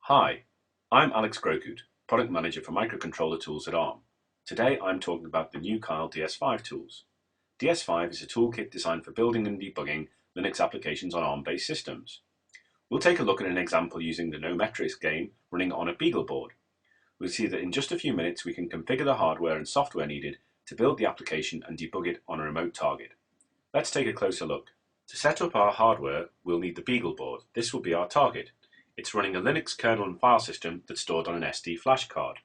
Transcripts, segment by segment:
Hi, I'm Alex Grokut, Product Manager for Microcontroller Tools at ARM. Today I'm talking about the new Kyle DS5 tools. DS5 is a toolkit designed for building and debugging Linux applications on ARM-based systems. We'll take a look at an example using the No Metrics game running on a Beagle board. We'll see that in just a few minutes we can configure the hardware and software needed to build the application and debug it on a remote target. Let's take a closer look. To set up our hardware, we'll need the Beagle board. This will be our target. It's running a Linux kernel and file system that's stored on an SD flash card.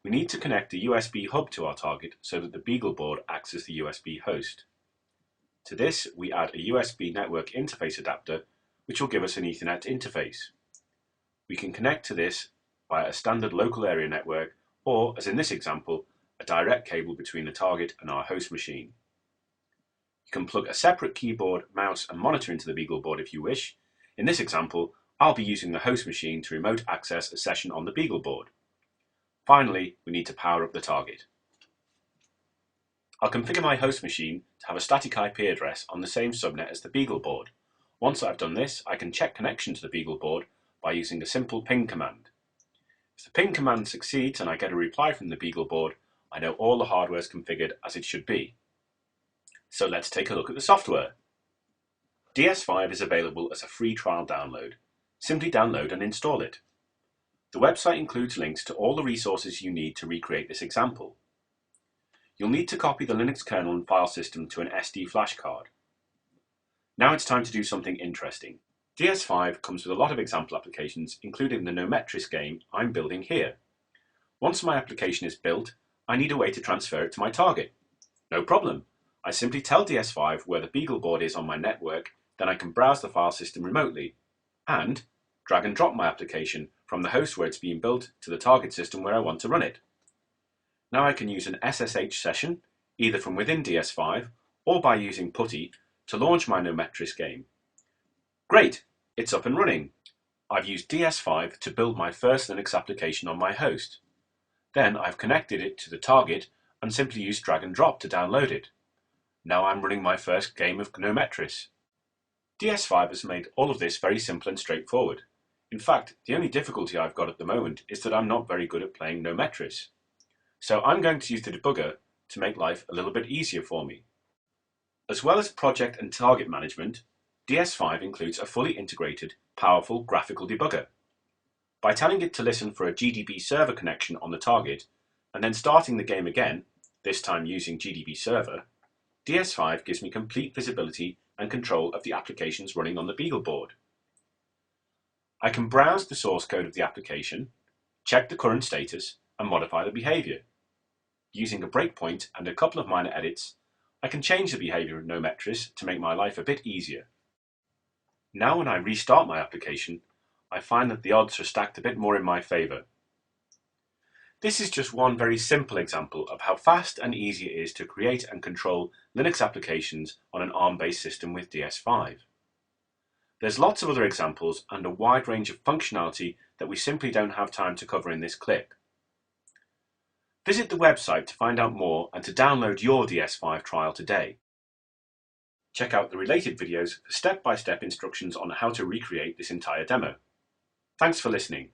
We need to connect a USB hub to our target so that the Beagle board acts as the USB host. To this, we add a USB network interface adapter, which will give us an Ethernet interface. We can connect to this via a standard local area network, or, as in this example, a direct cable between the target and our host machine. You can plug a separate keyboard, mouse, and monitor into the Beagle board if you wish. In this example, I'll be using the host machine to remote access a session on the Beagle board. Finally, we need to power up the target. I'll configure my host machine to have a static IP address on the same subnet as the Beagle board. Once I've done this, I can check connection to the Beagle board by using a simple ping command. If the ping command succeeds and I get a reply from the Beagle board, I know all the hardware is configured as it should be. So let's take a look at the software. DS5 is available as a free trial download. Simply download and install it. The website includes links to all the resources you need to recreate this example. You'll need to copy the Linux kernel and file system to an SD flash card. Now it's time to do something interesting. DS5 comes with a lot of example applications, including the No Metrics game I'm building here. Once my application is built, I need a way to transfer it to my target. No problem. I simply tell DS5 where the Beagle board is on my network, then I can browse the file system remotely, and drag and drop my application from the host where it's being built to the target system where I want to run it. Now I can use an SSH session, either from within DS5 or by using PuTTY, to launch my No Metrics game. Great, it's up and running. I've used DS5 to build my first Linux application on my host. Then I've connected it to the target and simply used drag and drop to download it. Now I'm running my first game of No Metrics. DS5 has made all of this very simple and straightforward. In fact, the only difficulty I've got at the moment is that I'm not very good at playing No Metrics. So I'm going to use the debugger to make life a little bit easier for me. As well as project and target management, DS5 includes a fully integrated, powerful graphical debugger. By telling it to listen for a GDB server connection on the target, and then starting the game again, this time using GDB server, DS5 gives me complete visibility and control of the applications running on the Beagle board. I can browse the source code of the application, check the current status, and modify the behavior. Using a breakpoint and a couple of minor edits, I can change the behavior of No Metrics to make my life a bit easier. Now when I restart my application, I find that the odds are stacked a bit more in my favor. This is just one very simple example of how fast and easy it is to create and control Linux applications on an ARM-based system with DS5. There's lots of other examples and a wide range of functionality that we simply don't have time to cover in this clip. Visit the website to find out more and to download your DS5 trial today. Check out the related videos for step-by-step instructions on how to recreate this entire demo. Thanks for listening.